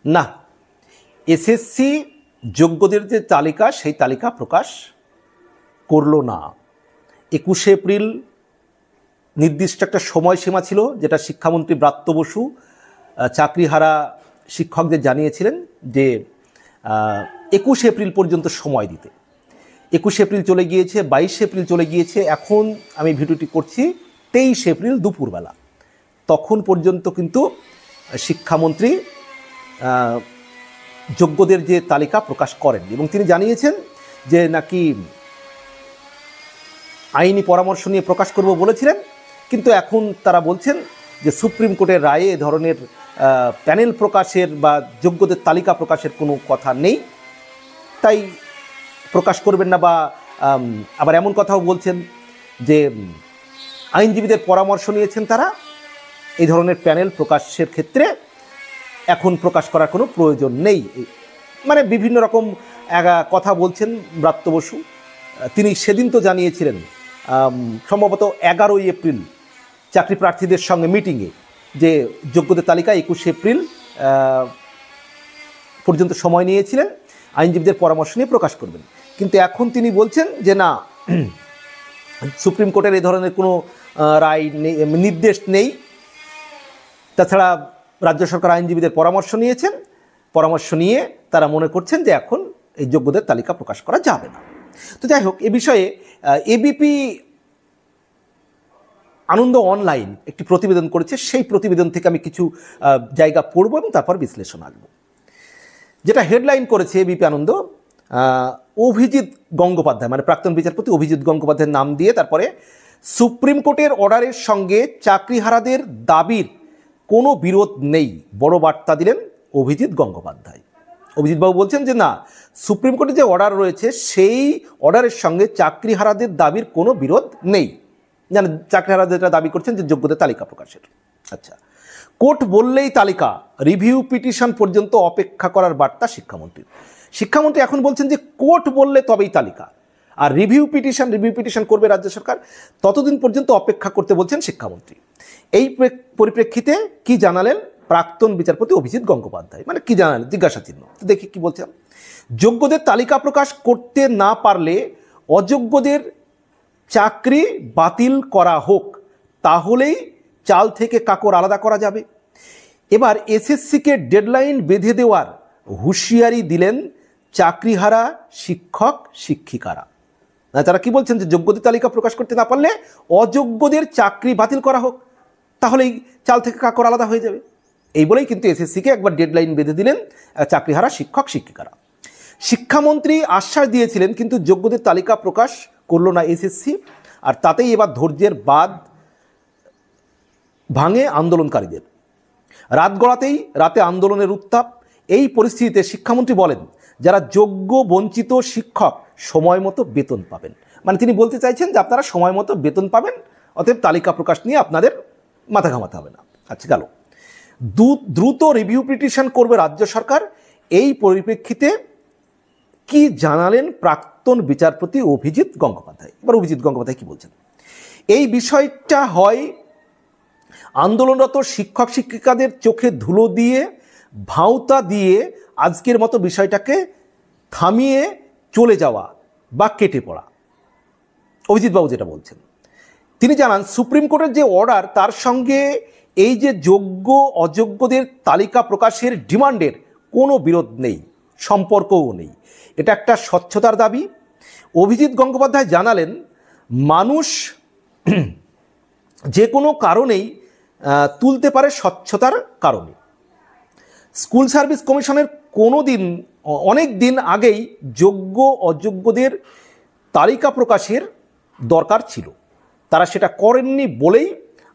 না, এসএসসি যোগ্যদের যে তালিকা সেই তালিকা প্রকাশ করলো না। 21 এপ্রিল নির্দিষ্ট একটা সময়সীমা ছিল, যেটা শিক্ষামন্ত্রী ব্রাত্য বসু চাকরিহারা শিক্ষকদের জানিয়েছিলেন যে 21 এপ্রিল পর্যন্ত সময় দিতে। 21 এপ্রিল চলে গিয়েছে, 22 এপ্রিল চলে গিয়েছে, এখন আমি ভিডিওটি করছি 23 এপ্রিল দুপুরবেলা। তখন পর্যন্ত কিন্তু শিক্ষামন্ত্রী যোগ্যদের যে তালিকা প্রকাশ করেন এবং তিনি জানিয়েছেন যে নাকি আইনি পরামর্শ নিয়ে প্রকাশ করব বলেছিলেন, কিন্তু এখন তারা বলছেন যে সুপ্রিম কোর্টের রায়ে এ ধরনের প্যানেল প্রকাশের বা যোগ্যদের তালিকা প্রকাশের কোনো কথা নেই, তাই প্রকাশ করবেন না। বা আবার এমন কথাও বলছেন যে আইনজীবীদের পরামর্শ নিয়েছেন তারা, এই ধরনের প্যানেল প্রকাশের ক্ষেত্রে এখন প্রকাশ করার কোনো প্রয়োজন নেই। মানে বিভিন্ন রকম কথা বলছেন ব্রাত্য বসু। তিনি সেদিন তো জানিয়েছিলেন সম্ভবত 11 এপ্রিল চাকরি প্রার্থীদের সঙ্গে মিটিংয়ে যে যোগ্যদের তালিকা 21 এপ্রিল পর্যন্ত সময় নিয়েছিলেন, আইনজীবীদের পরামর্শ নিয়ে প্রকাশ করবেন। কিন্তু এখন তিনি বলছেন যে না, সুপ্রিম কোর্টের এই ধরনের কোনো রায় নেই, নির্দেশ নেই। তাছাড়া রাজ্য সরকার আইনজীবীদের পরামর্শ নিয়েছেন, পরামর্শ নিয়ে তারা মনে করছেন যে এখন এই যোগ্যদের তালিকা প্রকাশ করা যাবে না। তো যাই হোক, এ বিষয়ে এবিপি আনন্দ অনলাইন একটি প্রতিবেদন করেছে, সেই প্রতিবেদন থেকে আমি কিছু জায়গা পড়ব এবং তারপর বিশ্লেষণ আসবো। যেটা হেডলাইন করেছে এবিপি আনন্দ, অভিজিৎ গঙ্গোপাধ্যায় মানে প্রাক্তন বিচারপতি অভিজিৎ গঙ্গোপাধ্যায়ের নাম দিয়ে তারপরে সুপ্রিম কোর্টের অর্ডারের সঙ্গে চাকরিহারাদের দাবির কোনো বিরোধ নেই, বড় বার্তা দিলেন অভিজিৎ গঙ্গোপাধ্যায়। অভিজিৎবাবু বলছেন যে না, সুপ্রিম কোর্টের যে অর্ডার রয়েছে সেই অর্ডারের সঙ্গে চাকরিহারাদের দাবির কোনো বিরোধ নেই। জানেন, চাকরিহারাদের দাবি করছেন যে যোগ্যদের তালিকা প্রকাশের। আচ্ছা, কোর্ট বললেই তালিকা, রিভিউ পিটিশন পর্যন্ত অপেক্ষা করার বার্তা শিক্ষামন্ত্রীর। শিক্ষামন্ত্রী এখন বলছেন যে কোর্ট বললে তবেই তালিকা, আর রিভিউ পিটিশন করবে রাজ্য সরকার, ততদিন পর্যন্ত অপেক্ষা করতে বলছেন শিক্ষামন্ত্রী। এই পরিপ্রেক্ষিতে কি জানালেন প্রাক্তন বিচারপতি অভিজিৎ গঙ্গোপাধ্যায়, মানে কি জানালেন জিজ্ঞাসা চিহ্ন। দেখি কি বলছেন। যোগ্যদের তালিকা প্রকাশ করতে না পারলে অযোগ্যদের চাকরি বাতিল করা হোক, তাহলেই চাল থেকে কাকর আলাদা করা যাবে। এবার এসএসসিকে ডেডলাইন বেঁধে দেওয়ার হুঁশিয়ারি দিলেন চাকরিহারা শিক্ষক শিক্ষিকারা। তারা কি বলছেন যে যোগ্যদের তালিকা প্রকাশ করতে না পারলে অযোগ্যদের চাকরি বাতিল করা হোক, তাহলেই চাল থেকে কাকর আলাদা হয়ে যাবে। এই বলেই কিন্তু এসএসসিকে একবার ডেডলাইন বেঁধে দিলেন চাকরিহারা শিক্ষক শিক্ষিকারা। শিক্ষামন্ত্রী আশ্বাস দিয়েছিলেন, কিন্তু যোগ্যদের তালিকা প্রকাশ করলো না এসএসসি, আর তাতেই এবার ধৈর্যের বাঁধ ভাঙে আন্দোলনকারীদের। রাত গড়াতেই রাতে আন্দোলনের উত্তাপ। এই পরিস্থিতিতে শিক্ষামন্ত্রী বলেন, যারা যোগ্য বঞ্চিত শিক্ষক সময় মতো বেতন পাবেন। মানে তিনি বলতে চাইছেন যে আপনারা সময় মতো বেতন পাবেন, অতএব তালিকা প্রকাশ নিয়ে আপনাদের মাথা ঘামাতে হবে না। আচ্ছা, গেল। দ্রুত রিভিউ পিটিশন করবে রাজ্য সরকার। এই পরিপ্রেক্ষিতে কি জানালেন প্রাক্তন বিচারপতি অভিজিৎ গঙ্গোপাধ্যায়। এবার অভিজিৎ গঙ্গোপাধ্যায় কি বলছেন। এই বিষয়টা হয় আন্দোলনরত শিক্ষক শিক্ষিকাদের চোখে ধুলো দিয়ে, ভাঁওতা দিয়ে আজকের মতো বিষয়টাকে থামিয়ে চলে যাওয়া বা কেটে পড়া। অভিজিৎবাবু যেটা বলছেন, তিনি জানান সুপ্রিম কোর্টের যে অর্ডার তার সঙ্গে এই যে যোগ্য অযোগ্যদের তালিকা প্রকাশের ডিমান্ডের কোনো বিরোধ নেই, সম্পর্কও নেই। এটা একটা স্বচ্ছতার দাবি। অভিজিৎ গঙ্গোপাধ্যায় জানালেন, মানুষ যে কোনো কারণেই তুলতে পারে স্বচ্ছতার কারণে। স্কুল সার্ভিস কমিশনের অনেক দিন আগেই যোগ্য অযোগ্যদের তালিকা প্রকাশের দরকার ছিল, তারা সেটা করেননি বলেই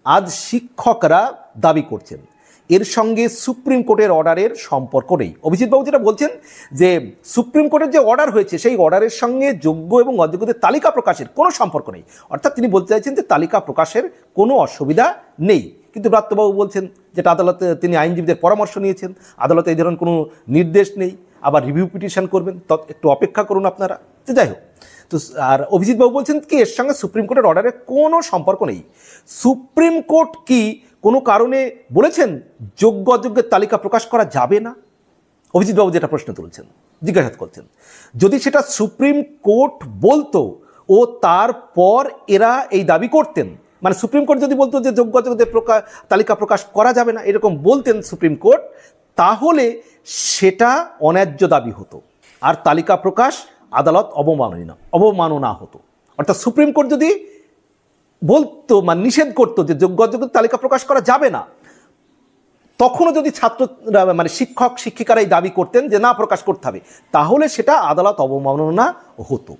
আজ শিক্ষকরা দাবি করছেন। এর সঙ্গে সুপ্রিম কোর্টের অর্ডারের সম্পর্ক নেই। অভিজিৎবাবু যেটা বলছেন যে সুপ্রিম কোর্টের যে অর্ডার হয়েছে সেই অর্ডারের সঙ্গে যোগ্য এবং অযোগ্যদের তালিকা প্রকাশের কোনো সম্পর্ক নেই। অর্থাৎ তিনি বলতে চাইছেন যে তালিকা প্রকাশের কোনো অসুবিধা নেই। কিন্তু ব্রাত্যবাবু বলছেন যেটা আদালতে তিনি আইনজীবীদের পরামর্শ নিয়েছেন, আদালতে এই ধরনের কোনো নির্দেশ নেই, আবার রিভিউ পিটিশন করবেন, একটু অপেক্ষা করুন আপনারা। তো যাই হোক, তো আর অভিজিৎবাবু বলছেন কি এর সঙ্গে সুপ্রিম কোর্টের অর্ডারের কোনো সম্পর্ক নেই। সুপ্রিম কোর্ট কি কোনো কারণে বলেছেন যোগ্য অযোগ্যের তালিকা প্রকাশ করা যাবে না? অভিজিৎবাবু যেটা প্রশ্ন তুলছেন, জিজ্ঞাসা করছেন, যদি সেটা সুপ্রিম কোর্ট বলতো ও তারপর এরা এই দাবি করতেন, মানে সুপ্রিম কোর্ট যদি বলতো যে যোগ্য অযোগ্যদের তালিকা প্রকাশ করা যাবে না, এরকম বলতেন সুপ্রিম কোর্ট, তাহলে সেটা অন্যায্য দাবি হতো আর তালিকা প্রকাশ আদালত অবমাননা হতো। অর্থাৎ সুপ্রিম কোর্ট যদি বলতো মানে নিষেধ করতো যে যোগ্য অযোগ্যদের তালিকা প্রকাশ করা যাবে না, তখনও যদি ছাত্ররা মানে শিক্ষক শিক্ষিকারা এই দাবি করতেন যে না প্রকাশ করতে হবে, তাহলে সেটা আদালত অবমাননা হতো,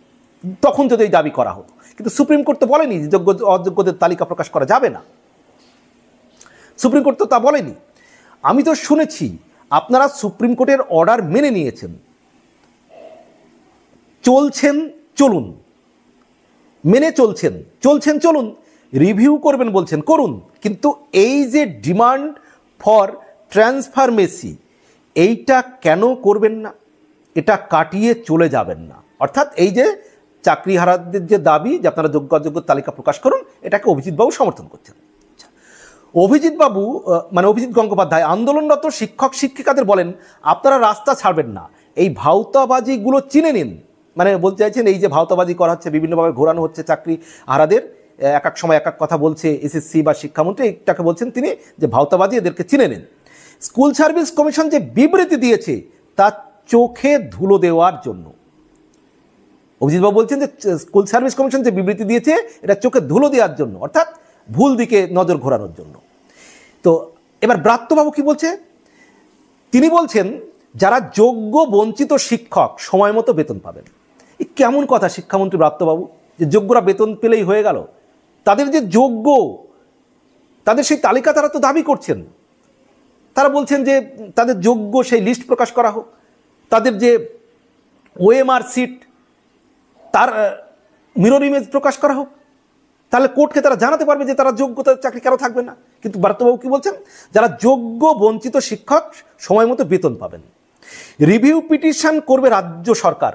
তখন যদি এই দাবি করা হতো। কিন্তু সুপ্রিম কোর্ট তো বলেনি যে যোগ্য অযোগ্যদের তালিকা প্রকাশ করা যাবে না, সুপ্রিম কোর্ট তো তা বলেনি। আমি তো শুনেছি আপনারা সুপ্রিম কোর্টের অর্ডার মেনে নিয়েছেন, চলুন, মেনে চলছেন চলুন, রিভিউ করবেন বলছেন করুন, কিন্তু এই যে ডিমান্ড ফর ট্রান্সফারমেসি, এইটা কেন করবেন না? এটা কাটিয়ে চলে যাবেন না। অর্থাৎ এই যে চাকরিহারাদের যে দাবি যে আপনারা যোগ্য অযোগ্য তালিকা প্রকাশ করুন, এটাকে অভিজিৎবাবু সমর্থন করছেন। অভিজিৎবাবু মানে অভিজিৎ গঙ্গোপাধ্যায় আন্দোলনরত শিক্ষক শিক্ষিকাদের বলেন, আপনারা রাস্তা ছাড়বেন না, এই ভাওতাবাজিগুলো চিনে নিন। মানে বলতে চাইছেন এই যে ভাওতাবাজি করা হচ্ছে, বিভিন্নভাবে ঘোরানো হচ্ছে চাকরি হারাদের, এক এক সময় এক এক কথা বলছে এসএসসি বা শিক্ষামন্ত্রী, এটাকে বলছেন তিনি যে ভাওতাবাজি, এদেরকে চিনে নিন। স্কুল সার্ভিস কমিশন যে বিবৃতি দিয়েছে তা চোখে ধুলো দেওয়ার জন্য। অভিজিৎবাবু বলছেন যে স্কুল সার্ভিস কমিশন যে বিবৃতি দিয়েছে এটা চোখে ধুলো দেওয়ার জন্য, অর্থাৎ ভুল দিকে নজর ঘোরানোর জন্য। তো এবার ব্রাত্যবাবু কি বলছে? তিনি বলছেন যারা যোগ্য বঞ্চিত শিক্ষক সময় মতো বেতন পাবেন। এই কেমন কথা শিক্ষামন্ত্রী ব্রাত্যবাবু, যে যোগ্যরা বেতন পেলেই হয়ে গেল? তাদের যে যোগ্য, তাদের সেই তালিকা তারা তো দাবি করছেন, তারা বলছেন যে তাদের যোগ্য সেই লিস্ট প্রকাশ করা হোক, তাদের যে ওএমআর সিট তার মিরর ইমেজ প্রকাশ করা হোক, তাহলে কোর্টকে তারা জানাতে পারবে যে তারা যোগ্য, তাদের চাকরি কেন থাকবে না। কিন্তু ব্রাত্যবাবু কি বলছেন? যারা যোগ্য বঞ্চিত শিক্ষক সময় মতো বেতন পাবেন। রিভিউ পিটিশন করবে রাজ্য সরকার,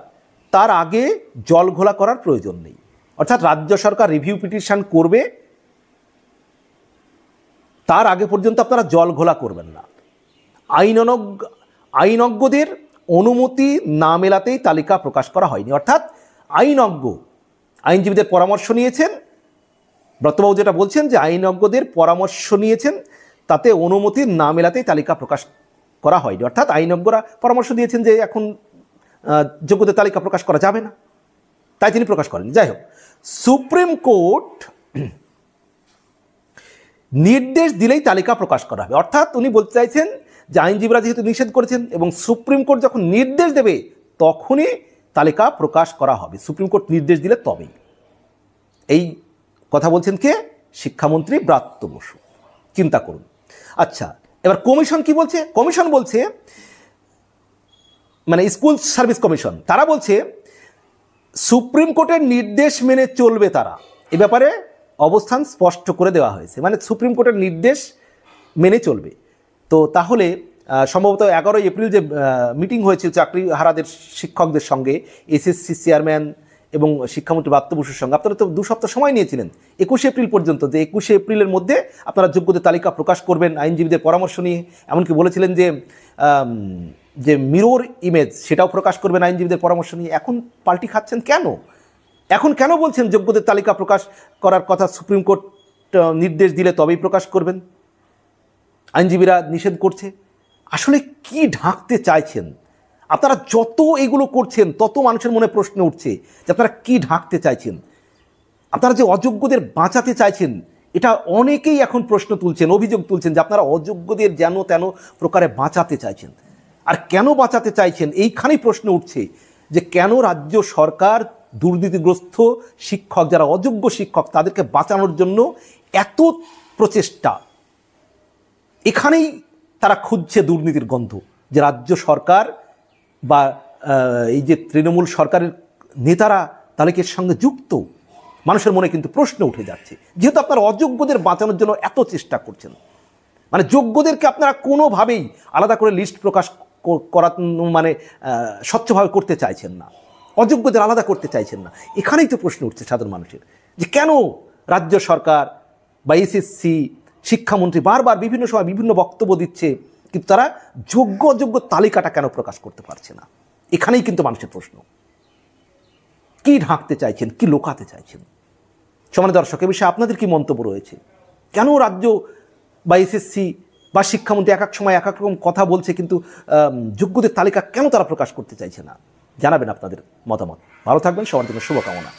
তার আগে জল ঘোলা করার প্রয়োজন নেই। অর্থাৎ রাজ্য সরকার রিভিউ পিটিশন করবে, তার আগে পর্যন্ত আপনারা জল ঘোলা করবেন না। আইনজ্ঞদের অনুমতি না মেলাতেই তালিকা প্রকাশ করা হয়নি। অর্থাৎ আইনজীবীদের পরামর্শ নিয়েছেন, ব্রতবাবু যেটা বলছেন যে আইনজ্ঞদের পরামর্শ নিয়েছেন, তাতে অনুমতি না মেলাতেই তালিকা প্রকাশ করা হয়নি। অর্থাৎ আইনজ্ঞরা পরামর্শ দিয়েছেন যে এখন যোগ্যদের তালিকা প্রকাশ করা যাবে না, তাই তিনি প্রকাশ করেন। যাই হোক, সুপ্রিম কোর্ট নির্দেশ দিলেই তালিকা প্রকাশ করা হবে। অর্থাৎ উনি বলতে চাইছেন যে আইনজীবীরা যেহেতু নিষেধ করেছেন এবং সুপ্রিম কোর্ট যখন নির্দেশ দেবে তখনই তালিকা প্রকাশ করা হবে, সুপ্রিম কোর্ট নির্দেশ দিলে তবেই। এই কথা বলছেন কে? শিক্ষামন্ত্রী ব্রাত্য বসু। চিন্তা করুন। আচ্ছা, এবার কমিশন কি বলছে? কমিশন বলছে, মানে স্কুল সার্ভিস কমিশন, তারা বলছে সুপ্রিম কোর্টের নির্দেশ মেনে চলবে তারা। এ ব্যাপারে অবস্থান স্পষ্ট করে দেওয়া হয়েছে, মানে সুপ্রিম কোর্টের নির্দেশ মেনে চলবে। তো তাহলে সম্ভবত 11 এপ্রিল যে মিটিং হয়েছিল চাকরি হারাদের শিক্ষকদের সঙ্গে, এসএসসি চেয়ারম্যান এবং শিক্ষামন্ত্রী ব্রাত্য বসুর সঙ্গে, আপনারা তো 2 সপ্তাহ সময় নিয়েছিলেন 21 এপ্রিল পর্যন্ত, যে 21 এপ্রিলের মধ্যে আপনারা যোগ্যদের তালিকা প্রকাশ করবেন আইনজীবীদের পরামর্শ নিয়ে। এমনকি বলেছিলেন যে মিরর ইমেজ সেটাও প্রকাশ করবেন আইনজীবীদের পরামর্শ নিয়ে। এখন পাল্টি খাচ্ছেন কেন? এখন কেন বলছেন যোগ্যদের তালিকা প্রকাশ করার কথা সুপ্রিম কোর্ট নির্দেশ দিলে তবেই প্রকাশ করবেন, আইনজীবীরা নিষেধ করছে? আসলে কি ঢাকতে চাইছেন আপনারা? যত এগুলো করছেন তত মানুষের মনে প্রশ্ন উঠছে যে আপনারা কি ঢাকতে চাইছেন। আপনারা যে অযোগ্যদের বাঁচাতে চাইছেন, এটা অনেকেই এখন প্রশ্ন তুলছেন, অভিযোগ তুলছেন যে আপনারা অযোগ্যদের যেন তেন প্রকারে বাঁচাতে চাইছেন। আর কেন বাঁচাতে চাইছেন এইখানেই প্রশ্ন উঠছে যে কেন রাজ্য সরকার দুর্নীতিগ্রস্ত শিক্ষক, যারা অযোগ্য শিক্ষক, তাদেরকে বাঁচানোর জন্য এত প্রচেষ্টা। এখানেই তারা খুঁজছে দুর্নীতির গন্ধ, যে রাজ্য সরকার বা এই যে তৃণমূল সরকারের নেতারা তাহলে কি এর সঙ্গে যুক্ত? মানুষের মনে কিন্তু প্রশ্ন উঠে যাচ্ছে, যেহেতু আপনারা অযোগ্যদের বাঁচানোর জন্য এত চেষ্টা করছেন। মানে যোগ্যদেরকে আপনারা কোনোভাবেই আলাদা করে লিস্ট প্রকাশ করা মানে স্বচ্ছভাবে করতে চাইছেন না, অযোগ্যদের আলাদা করতে চাইছেন না। এখানেই তো প্রশ্ন উঠছে সাধারণ মানুষের, যে কেন রাজ্য সরকার বা এসএসসি শিক্ষামন্ত্রী বারবার বিভিন্ন সময় বিভিন্ন বক্তব্য দিচ্ছে কিন্তু তারা যোগ্য অযোগ্য তালিকাটা কেন প্রকাশ করতে পারছে না? এখানেই কিন্তু মানুষের প্রশ্ন। কি ঢাকতে চাইছেন, কি লুকাতে চাইছেন? সম্মানিত দর্শক, এ বিষয়ে আপনাদের কি মন্তব্য রয়েছে? কেন রাজ্য বা এসএসসি বা শিক্ষামন্ত্রী এক এক সময় এক এক রকম কথা বলছে, কিন্তু যোগ্যদের তালিকা কেন তারা প্রকাশ করতে চাইছে না? জানাবেন আপনাদের মতামত। ভালো থাকবেন, সবার জন্য শুভকামনা।